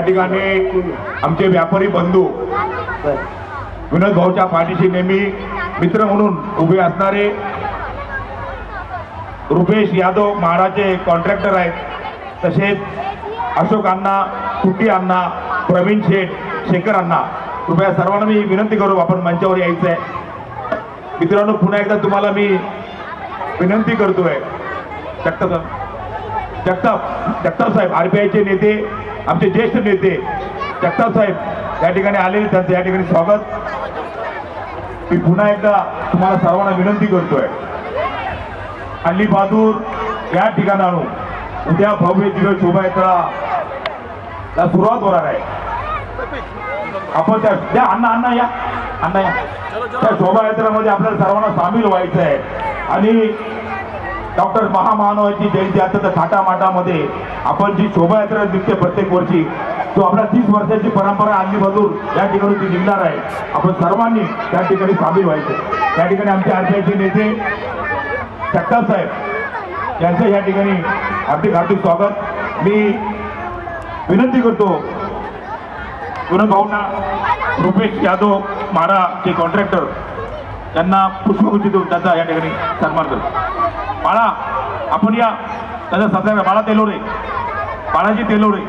ठिकाणी आमचे व्यापारी बंधू विनोद भाऊच्या पाठीशी नेहमी मित्र म्हणून उभे असणारे रुपेश यादव महाराचे कॉन्ट्रॅक्टर आहेत। तसेच अशोक अण्णा, कुटी अण्णा, प्रवीण शेठ, शेखर अण्णा, कृपया सर्वांना मी विनंती करू आपण मंचावर यायचं आहे। मित्रांनो, पुन्हा एकदा तुम्हाला मी विनंती करतोय, जगताप साहेब आरपीआयचे नेते, आमचे ज्येष्ठ नेते जगताप साहेब या ठिकाणी आलेले, त्यांचं या ठिकाणी स्वागत मी पुन्हा एकदा तुम्हाला सर्वांना विनंती करतोय। अल्ली बहादूर या ठिकाणाहून उद्या भव्य दिव्य शोभायात्रा सुरुवात होणार आहे। आपण त्या अण्णा या त्या शोभायात्रेमध्ये आपल्याला सर्वांना सामील व्हायचं आहे आणि डॉक्टर महामानवाची जयंती आता थाटामाटामध्ये आपण जी शोभायात्रा निघते प्रत्येक वर्षी, तो आपल्या 30 वर्षाची परंपरा अल्ली बहादूर या ठिकाणी ती निघणार आहे। आपण सर्वांनी त्या ठिकाणी सामील व्हायचं। त्या ठिकाणी आमचे आरपीआयचे नेते जगताप साहेब यांचं या ठिकाणी हार्दिक हार्दिक स्वागत। मी विनंती करतो विनोद भाऊंना, रुपेश यादव महाराचे कॉन्ट्रॅक्टर यांना पुष्पगुच्छ देऊन त्यांचा या ठिकाणी सन्मान करतो। बाळा आपण या, त्याचा सत्कार बाळा तेलोरे, बाळाजी तेलोरे।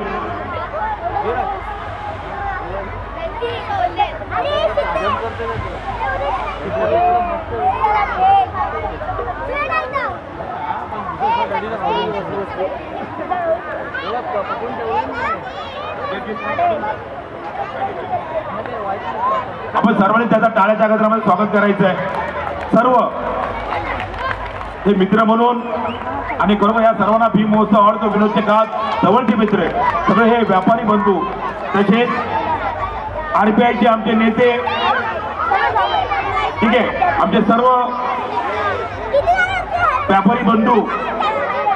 आपण सर्वांनी त्याचा टाळ्याच्या गजरामध्ये स्वागत करायचं आहे। सर्व हे मित्र म्हणून आणि खरोखर या सर्वांना भीम महोत्सव आवडतो, विनोदचे कात जवळचे मित्र सगळे हे व्यापारी बंधू, तसेच आरपीआयचे आमचे नेते, ठीक आहे, आमचे सर्व व्यापारी बंधू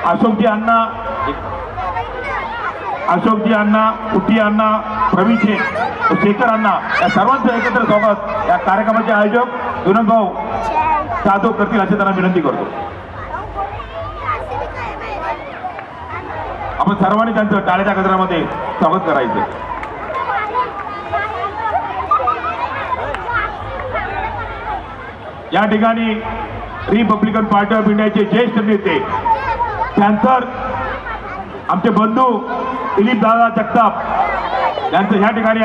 अशोकजी अण्णा, कुटी अण्णा, प्रवीण शेठ, शेखर अण्णा या सर्वांचं एकत्र स्वागत या कार्यक्रमाचे आयोजक विनोद भाऊ जाधव करतील अशी त्यांना विनंती करतो। आपण सर्वांनी त्यांचं टाळ्याच्या गजरामध्ये स्वागत करायचं। या ठिकाणी रिपब्लिकन पार्टी ऑफ इंडियाचे ज्येष्ठ नेते कॅन्सर आमचे बंधू दिलीप दादा जगताप यांचं या ठिकाणी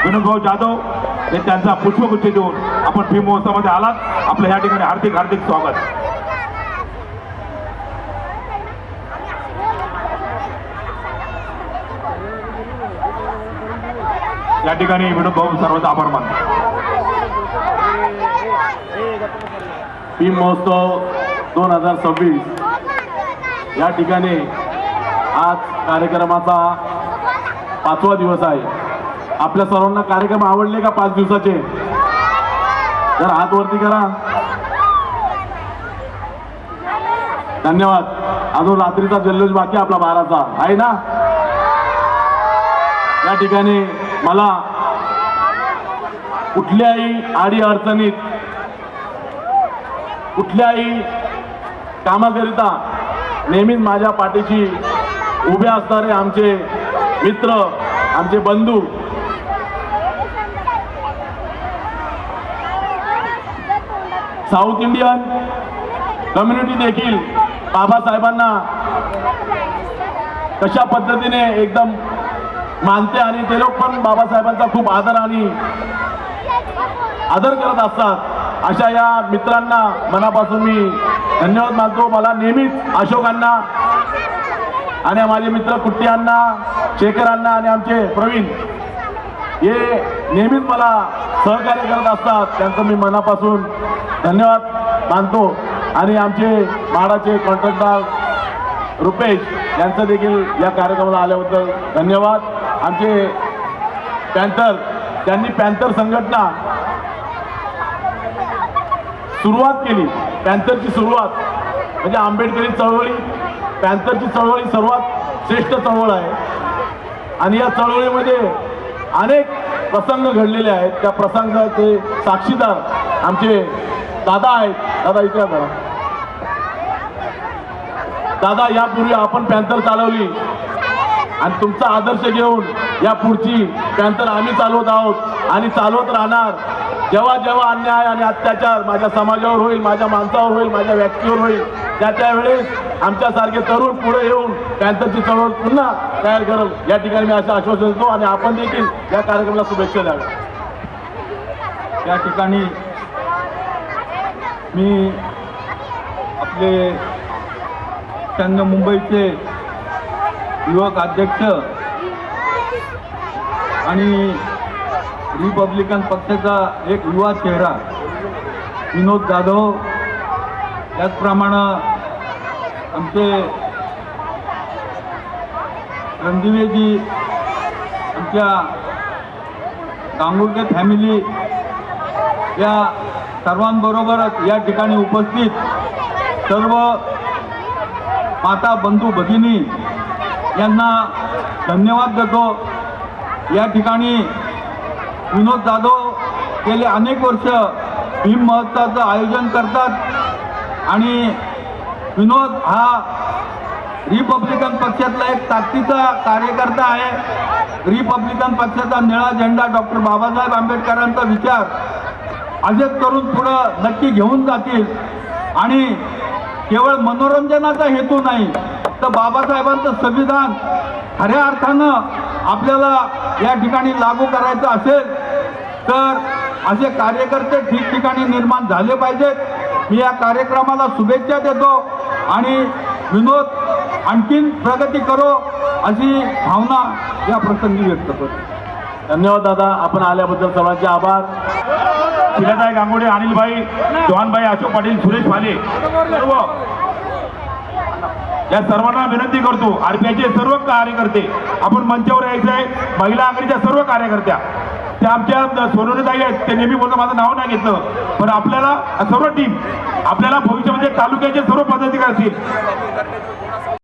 विनोद भाऊ जाधव हे त्यांचा पुष्पगुच्छ देऊन आपण भीम महोत्सवामध्ये आलात, आपलं या ठिकाणी हार्दिक हार्दिक स्वागत। या ठिकाणी विनोद भाऊ सर्वांचा आभार मानतो। भीम महोत्सव 2026 या ठिकाणी आज कार्यक्रमाचा 5वा दिवस आहे। आपल्या सर्वांना कार्यक्रम आवडले का 5 दिवसाचे? जर हात वरती करा, धन्यवाद। अजून रात्रीचा जल्लोष बाकी आपला 12चा आहे ना। या ठिकाणी मला कुठल्याही आडी अडचणीत, कुठल्याही कामाकरिता नेहमीच माझ्या पाठीशी उभे असणारे आमचे मित्र, आमचे बंधू, साऊथ इंडियन कम्युनिटी देखील बाबासाहेबांना कशा पद्धतीने एकदम मानते आणि ते लोक पण बाबासाहेबांचा खूप आदर करत असतात। अशा या मित्रांना मनापासून मी धन्यवाद मानतो। मला नेहमीच अशोकांना आणि माझे मित्र कुट्टी अण्णा, शेखर अण्णा आणि आमचे प्रवीण हे नेहमीच मला सहकार्य करत असतात, त्यांचं मी मनापासून धन्यवाद मानतो। आणि आमचे म्हाडाचे कॉन्ट्रॅक्टर रुपेश यांचं देखील या कार्यक्रमाला आल्याबद्दल धन्यवाद। आमचे पॅन्थर, त्यांनी पॅन्थर संघटना सुरुवात केली, पॅन्थरची सुरुवात म्हणजे आंबेडकरी चळवळी, पॅन्थरची चळवळी सर्वात श्रेष्ठ चळवळ आहे आणि या चळवळीमध्ये अनेक प्रसंग घडलेले आहेत। त्या प्रसंगाचे साक्षीदार आमचे दादा आहेत। दादा इथे करा। दादा, यापूर्वी आपण पॅन्थर चालवली आणि तुमचा आदर्श घेऊन या पुढची पॅन्थर आम्ही चालवत आहोत आणि चालवत राहणार. जेव्हा जेव्हा अन्याय आणि अत्याचार माझ्या समाजावर होईल, माझ्या माणसावर होईल, माझ्या व्यक्तीवर होईल, त्या वेळेस आमच्यासारखे तरुण पुढे येऊन पॅन्थरची चळवळ पुन्हा तयार करेल या ठिकाणी मी असं आश्वासन देतो. आणि आपण देखील या कार्यक्रमाला शुभेच्छा द्याव्या. या ठिकाणी मी आपले ईशान्य मुंबईचे युवक अध्यक्ष आणि रिपब्लिकन पक्षाचा एक युवा चेहरा विनोद जाधव, त्याचप्रमाणे आमचे रणदिवेजी, आमच्या गांगुर्डे फॅमिली या सर्वांबरोबरच या ठिकाणी उपस्थित सर्व माता बंधू भगिनी यांना धन्यवाद देतो. या ठिकाणी विनोद जाधव गेले अनेक वर्ष भीम महोत्सवाचं आयोजन करतात आणि विनोद हा रिपब्लिकन पक्षातला एक ताकदीचा कार्यकर्ता आहे. रिपब्लिकन पक्षाचा निळा झेंडा डॉक्टर बाबासाहेब आंबेडकरांचा विचार असेच करून पुढं नक्की घेऊन जातील आणि केवळ मनोरंजनाचा हेतू नाही तर बाबासाहेबांचं संविधान खऱ्या अर्थानं आपल्याला या ठिकाणी लागू करायचं असेल तर असे कार्यकर्ते ठिकठिकाणी निर्माण झाले पाहिजेत. मी या कार्यक्रमाला शुभेच्छा देतो आणि विनोद आणखीन प्रगती करो अशी भावना या प्रसंगी व्यक्त करतो. धन्यवाद दादा, आपण आल्याबद्दल सर्वांचे आभार. शिलाताई गांगुडे, अनिलभाई, जवानभाई, अशोक पाटील, सुरेश भाले, सर्व या सर्वांना विनंती करतो. आरपीआयचे सर्व कार्यकर्ते आपण मंचावर यायचं आहे. महिला आघाडीच्या सर्व कार्यकर्त्या त्या आमच्या सोनवणेताई आहेत, ते नेहमी बोलतो माझं नाव नाही घेतलं, पण आपल्याला सर्व टीम आपल्याला भविष्यामध्ये तालुक्याचे सर्व पदाधिकारी असतील